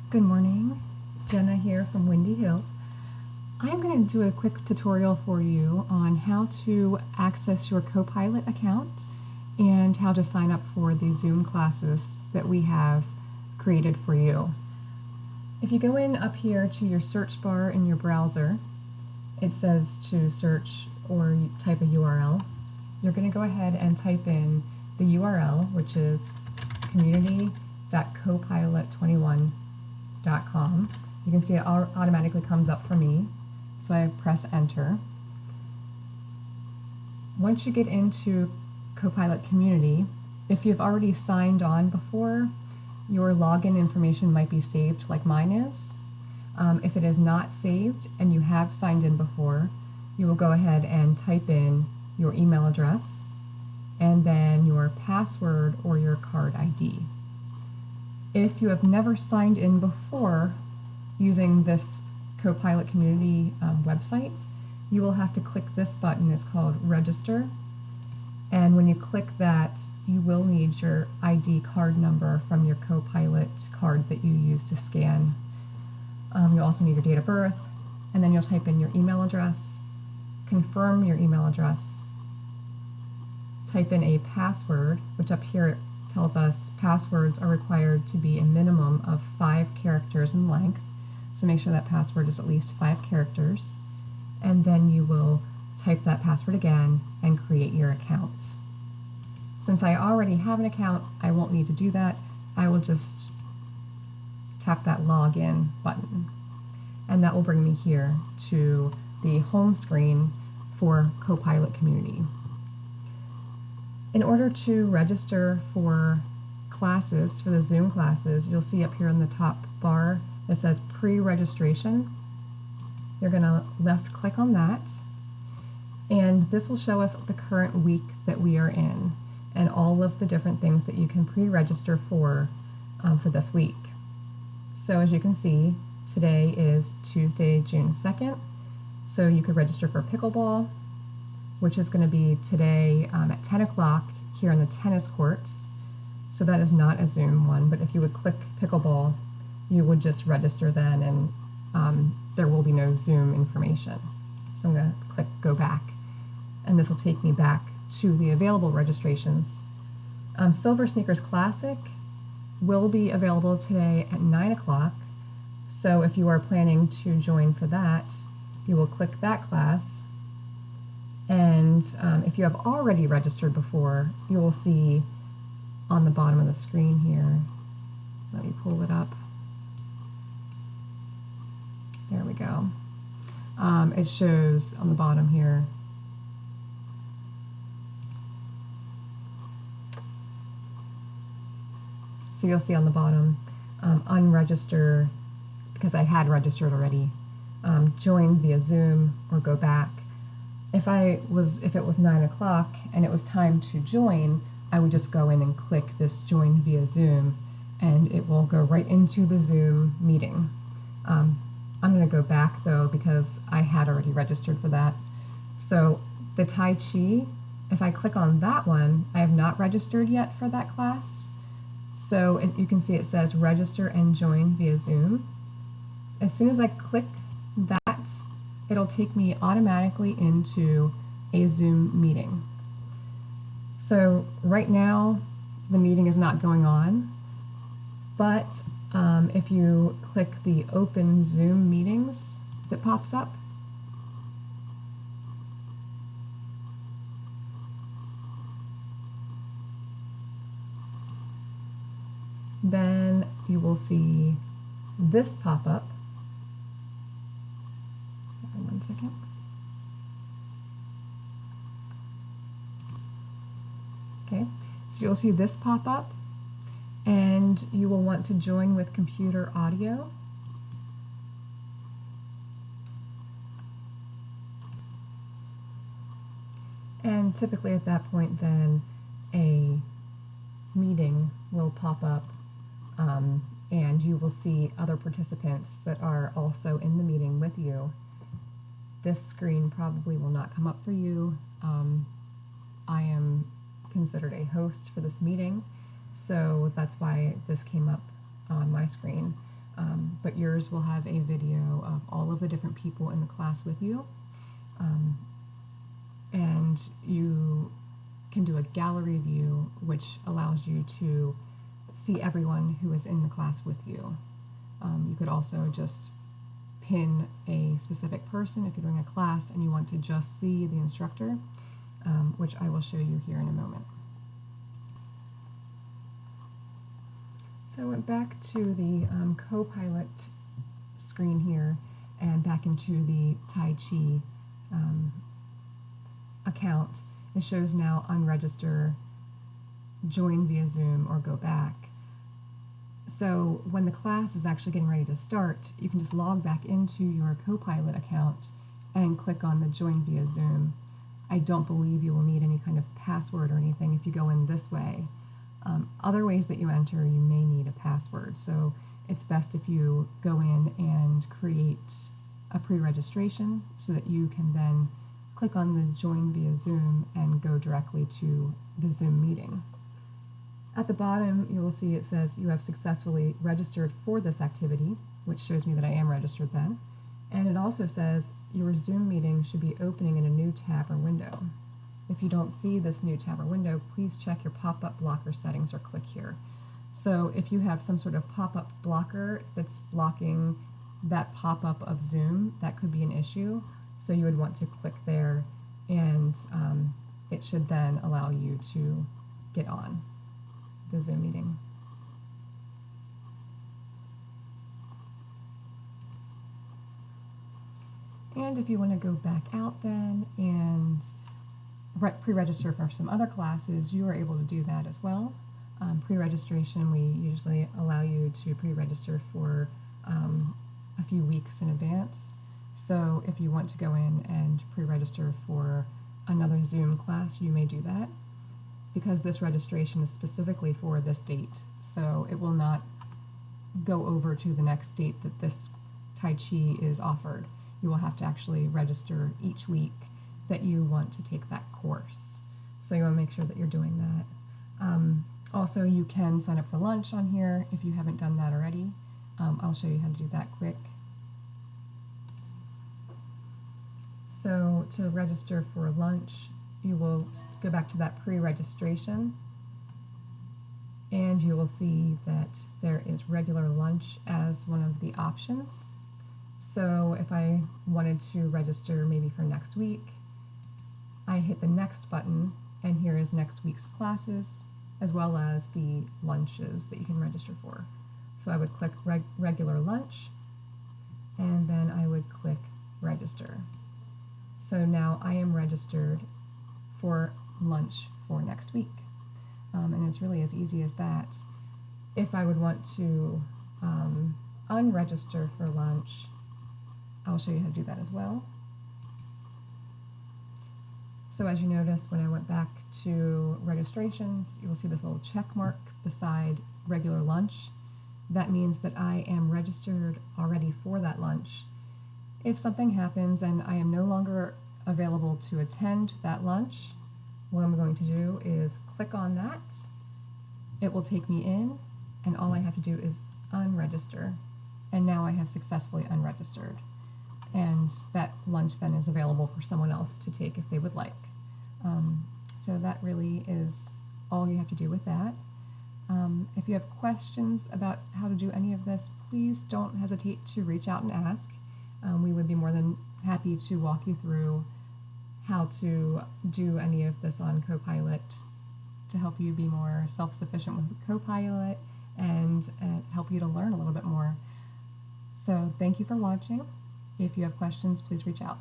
Good morning, Jenna here from Windy Hill. I'm going to do a quick tutorial for you on how to access your CoPilot account and how to sign up for the Zoom classes that we have created for you. If you go in up here to your search bar in your browser, it says to search or type a URL. You're going to go ahead and type in the URL, which is community.copilot21.com. You can see it automatically comes up for me, so I press enter. Once you get into CoPilot Community, if you've already signed on before, your login information might be saved like mine is. If it is not saved and you have signed in before, you will go ahead and type in your email address and then your password or your card ID. If you have never signed in before using this CoPilot Community website, you will have to click this button. It's called Register. And when you click that, you will need your ID card number from your CoPilot card that you use to scan. You'll also need your date of birth, and then you'll type in your email address, confirm your email address, type in a password, which up here it tells us passwords are required to be a minimum of 5 characters in length, so make sure that password is at least 5 characters, and then you will type that password again and create your account. Since I already have an account, I won't need to do that. I will just tap that login button, and that will bring me here to the home screen for CoPilot Community. In order to register for classes, for the Zoom classes, you'll see up here in the top bar it says pre-registration. You're going to left click on that, and this will show us the current week that we are in and all of the different things that you can pre-register for this week. So as you can see, today is Tuesday, June 2nd, so you could register for pickleball, which is going to be today at 10 o'clock here in the tennis courts. So that is not a Zoom one, but if you would click pickleball, you would just register then, and there will be no Zoom information. So I'm going to click go back, and this will take me back to the available registrations. Silver Sneakers Classic will be available today at 9 o'clock. So if you are planning to join for that, you will click that class. And if you have already registered before, you will see on the bottom of the screen here, let me pull it up. There we go. It shows on the bottom here. So you'll see on the bottom, unregister, because I had registered already, join via Zoom or go back. If it was 9 o'clock and it was time to join, I would just go in and click this join via Zoom, and it will go right into the Zoom meeting. I'm going to go back though because I had already registered for that. So the Tai Chi, if I click on that one, I have not registered yet for that class. So you can see it says register and join via Zoom. As soon as I click that, it'll take me automatically into a Zoom meeting. So right now, the meeting is not going on, but if you click the Open Zoom Meetings that pops up, then you will see this pop up. One second. Okay, so you'll see this pop up, and you will want to join with computer audio. And typically at that point then a meeting will pop up, and you will see other participants that are also in the meeting with you. This screen probably will not come up for you. I am considered a host for this meeting, so that's why this came up on my screen. but yours will have a video of all of the different people in the class with you. And you can do a gallery view, which allows you to see everyone who is in the class with you. You could also just pin a specific person if you're doing a class and you want to just see the instructor, which I will show you here in a moment. So I went back to the CoPilot screen here and back into the Tai Chi account. It shows now unregister, join via Zoom, or go back. So when the class is actually getting ready to start, you can just log back into your CoPilot account and click on the join via Zoom. I don't believe you will need any kind of password or anything if you go in this way. Other ways that you enter, you may need a password. So it's best if you go in and create a pre-registration so that you can then click on the join via Zoom and go directly to the Zoom meeting. At the bottom, you will see it says you have successfully registered for this activity, which shows me that I am registered then. And it also says your Zoom meeting should be opening in a new tab or window. If you don't see this new tab or window, please check your pop-up blocker settings or click here. So if you have some sort of pop-up blocker that's blocking that pop-up of Zoom, that could be an issue. So you would want to click there, and it should then allow you to get on the Zoom meeting. And if you want to go back out then and pre-register for some other classes, you are able to do that as well. Pre-registration, we usually allow you to pre-register for a few weeks in advance. So if you want to go in and pre-register for another Zoom class, you may do that, because this registration is specifically for this date. So it will not go over to the next date that this Tai Chi is offered. You will have to actually register each week that you want to take that course. So you want to make sure that you're doing that. Also, you can sign up for lunch on here if you haven't done that already. I'll show you how to do that quick. So to register for lunch, you will go back to that pre-registration, and you will see that there is regular lunch as one of the options. So if I wanted to register maybe for next week, I hit the next button, and here is next week's classes, as well as the lunches that you can register for. So I would click regular lunch, and then I would click register. So now I am registered for lunch for next week. And it's really as easy as that. If I would want to unregister for lunch, I'll show you how to do that as well. So as you notice, when I went back to registrations, you will see this little check mark beside regular lunch. That means that I am registered already for that lunch. If something happens and I am no longer available to attend that lunch, what I'm going to do is click on that. It will take me in, and all I have to do is unregister. And now I have successfully unregistered. And that lunch then is available for someone else to take if they would like. So that really is all you have to do with that. If you have questions about how to do any of this, please don't hesitate to reach out and ask. We would be more than happy to walk you through how to do any of this on CoPilot to help you be more self-sufficient with CoPilot and help you to learn a little bit more. So thank you for watching. If you have questions, please reach out.